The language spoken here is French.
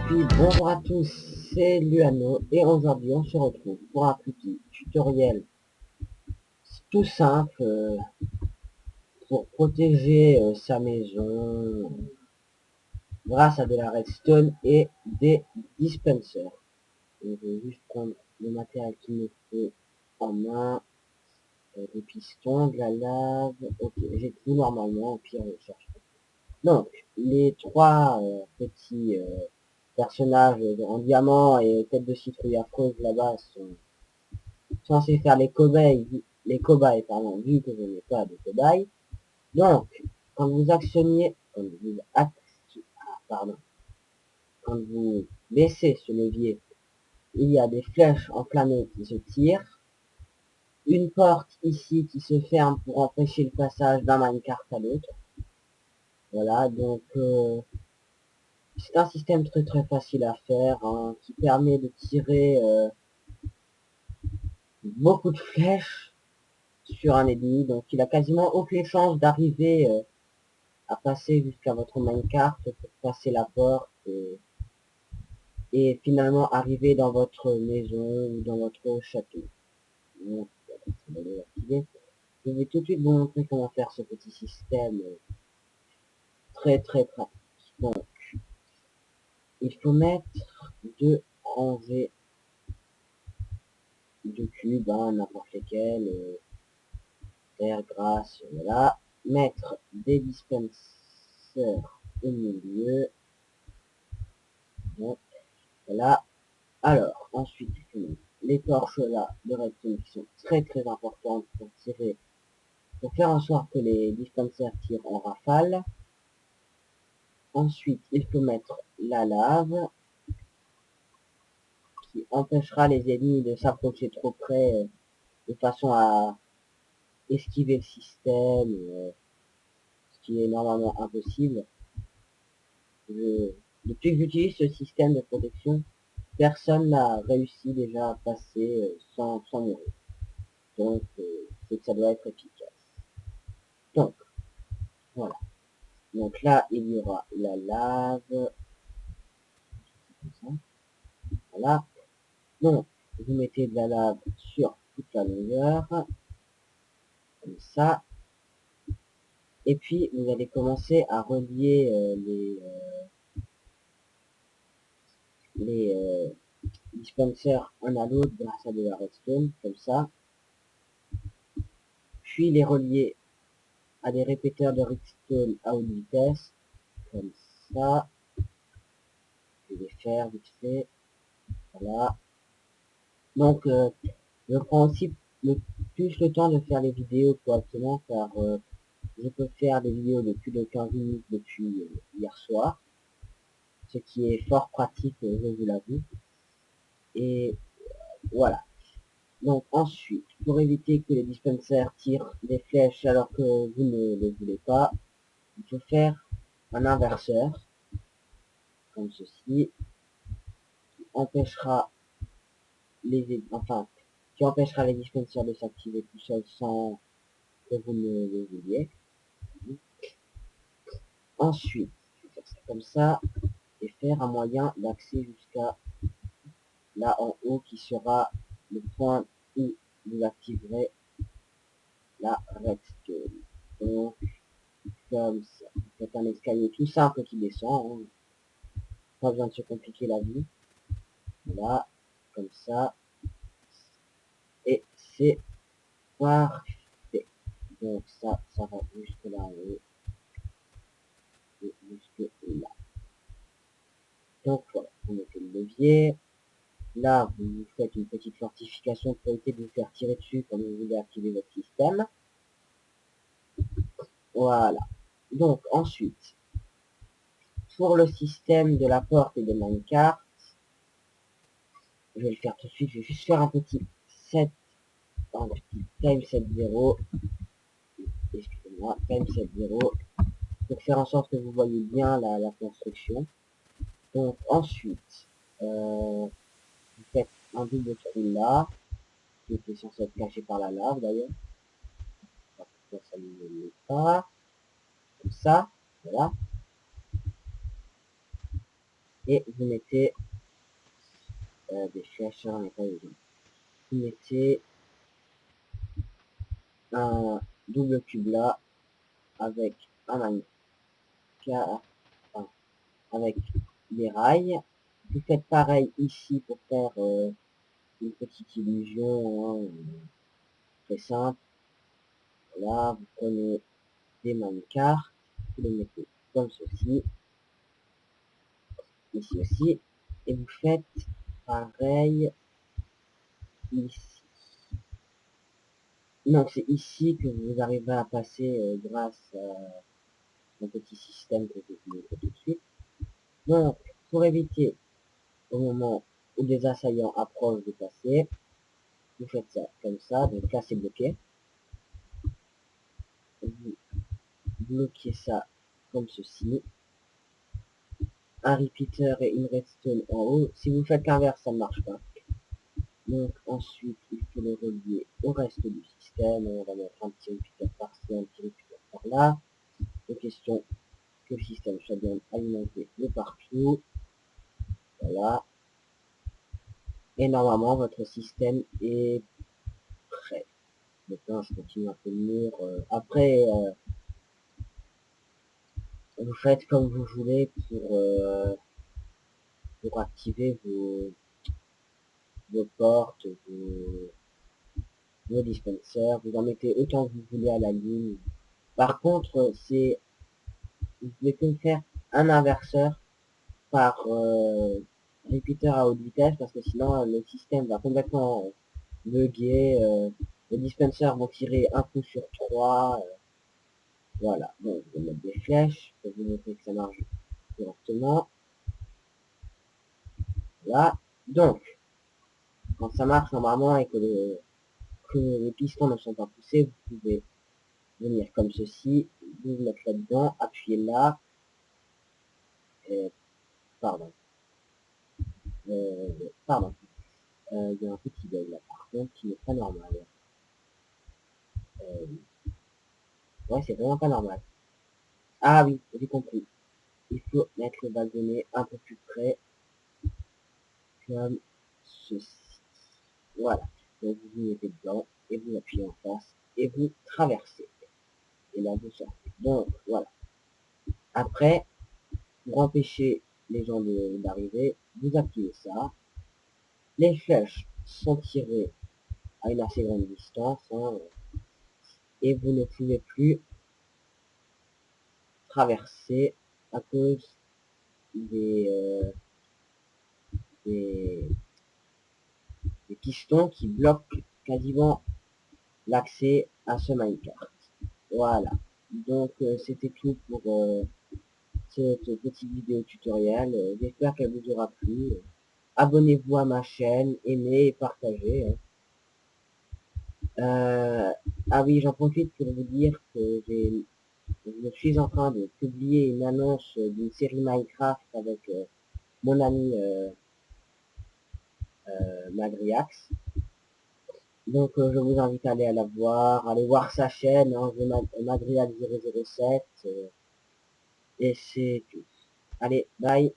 puis bonjour à tous, c'est Luano et aujourd'hui on se retrouve pour un petit tutoriel tout simple pour protéger sa maison grâce à de la redstone et des dispensers. Je vais juste prendre le matériel qu'il me faut en main, des pistons, de la lave, ok j'ai tout normalement, au pire je cherche. Donc les trois petits personnages en diamant et tête de citrouille affreuse là-bas sont censés faire les cobayes, pardon, vu que je n'ai pas de cobayes. Donc, quand vous actionnez, quand vous baissez ce levier, il y a des flèches enflammées qui se tirent, une porte ici qui se ferme pour empêcher le passage d'un minecart à l'autre. Voilà, donc c'est un système très facile à faire, hein, qui permet de tirer beaucoup de flèches sur un ennemi, donc il a quasiment aucune chance d'arriver à passer jusqu'à votre minecart pour passer la porte et finalement arriver dans votre maison ou dans votre château. Donc, je vais tout de suite vous montrer comment faire ce petit système très pratique. Donc, il faut mettre deux rangées de cubes, hein, n'importe lesquels, terre, grasse, voilà. Mettre des dispensers au milieu. Bon, voilà. Alors, ensuite, il faut mettre les torches là de redstone qui sont très importantes pour tirer, pour faire en sorte que les dispensers tirent en rafale. Ensuite, il faut mettre la lave qui empêchera les ennemis de s'approcher trop près de façon à esquiver le système, ce qui est normalement impossible. Depuis que j'utilise ce système de protection, personne n'a réussi déjà à passer sans mourir. Donc, c'est que ça doit être efficace. Donc, voilà. Donc là, il y aura la lave. Voilà. Donc, vous mettez de la lave sur toute la longueur. Comme ça. Et puis, vous allez commencer à relier les dispensers un à l'autre grâce à de la redstone, comme ça. Puis les relier à des répéteurs de redstone à haute vitesse, comme ça. Je vais les faire vite fait. Voilà. Donc, je prends aussi plus le temps de faire les vidéos correctement, car je peux faire des vidéos de plus de 15 minutes depuis hier soir, ce qui est fort pratique, je vous l'avoue. Et voilà. Donc ensuite, pour éviter que les dispensers tirent des flèches alors que vous ne le voulez pas, il faut faire un inverseur, comme ceci, qui empêchera qui empêchera les dispensers de s'activer tout seuls sans que vous ne le vouliez. Ensuite, je vais faire ça comme ça, et faire un moyen d'accès jusqu'à là en haut qui sera le point où vous activerez la redstone. Donc, comme ça, c'est un escalier tout simple qui descend, hein. Pas besoin de se compliquer la vie. Voilà, comme ça, et c'est parfait. Donc ça va jusque là en haut, et jusque là. Donc voilà, vous mettez le levier. Là, vous faites une petite fortification pour éviter de vous faire tirer dessus quand vous voulez activer votre système. Voilà. Donc ensuite, pour le système de la porte et de minecart, je vais le faire tout de suite. Je vais juste faire un petit time set 0. Excusez-moi, time set 0. Pour faire en sorte que vous voyez bien la construction. Donc ensuite, vous faites un double trou là, qui était censé être caché par la lave d'ailleurs. Pourquoi ça ne l'est pas. Comme ça, voilà. et vous mettez des flèches, j'en ai pas besoin. Vous mettez un double cube là avec un manicard, enfin, avec des rails. Vous faites pareil ici pour faire une petite illusion, hein, très simple. Là, vous prenez des manicards, vous les mettez comme ceci, ici aussi, et vous faites pareil ici. Non, c'est ici que vous arriverez à passer grâce à un petit système que je vais vous montrer tout de suite. Donc, pour éviter au moment où les assaillants approchent de passer, vous faites ça comme ça, donc là c'est bloqué. Vous bloquez ça comme ceci. Un repeater et une redstone en haut. Si vous faites l'inverse, ça ne marche pas. Donc ensuite, il faut le relier au reste du système. On va mettre un petit repeater par-ci, un petit repeater par-là. De question que le système soit bien alimenté de partout. Voilà. Et normalement, votre système est prêt. Maintenant, je continue un peu le mur. Après, vous faites comme vous voulez pour activer vos portes, vos dispensers. Vous en mettez autant que vous voulez à la ligne. Par contre, vous pouvez que faire un inverseur par repeater à haute vitesse parce que sinon le système va complètement bugger. Les dispensers vont tirer un coup sur trois. Voilà. Bon, je vais mettre des flèches pour vous montrer que ça marche correctement. Là. Donc, quand ça marche normalement et que les pistons ne sont pas poussés, vous pouvez venir comme ceci, vous mettre là-dedans, appuyer là, et, pardon, pardon, il y a un petit bug là par contre qui n'est pas normal. Euh, ouais, c'est vraiment pas normal. Ah oui, j'ai compris. Il faut mettre le bâtonnet un peu plus près, comme ceci. Voilà. Donc vous mettez dedans, et vous appuyez en face, et vous traversez. Et là vous sortez. Donc voilà. Après, pour empêcher les gens d'arriver, vous activez ça. Les flèches sont tirées à une assez grande distance, hein, et vous ne pouvez plus traverser à cause des, des pistons qui bloquent quasiment l'accès à ce minecart. Voilà. Donc c'était tout pour cette petite vidéo tutoriel. J'espère qu'elle vous aura plu. Abonnez-vous à ma chaîne, aimez et partagez. Hein. Ah oui, j'en profite pour vous dire que je suis en train de publier une annonce d'une série Minecraft avec mon ami Magriax. Donc je vous invite à aller la voir, aller voir sa chaîne, hein, Magriax 007, et c'est tout. Allez, bye.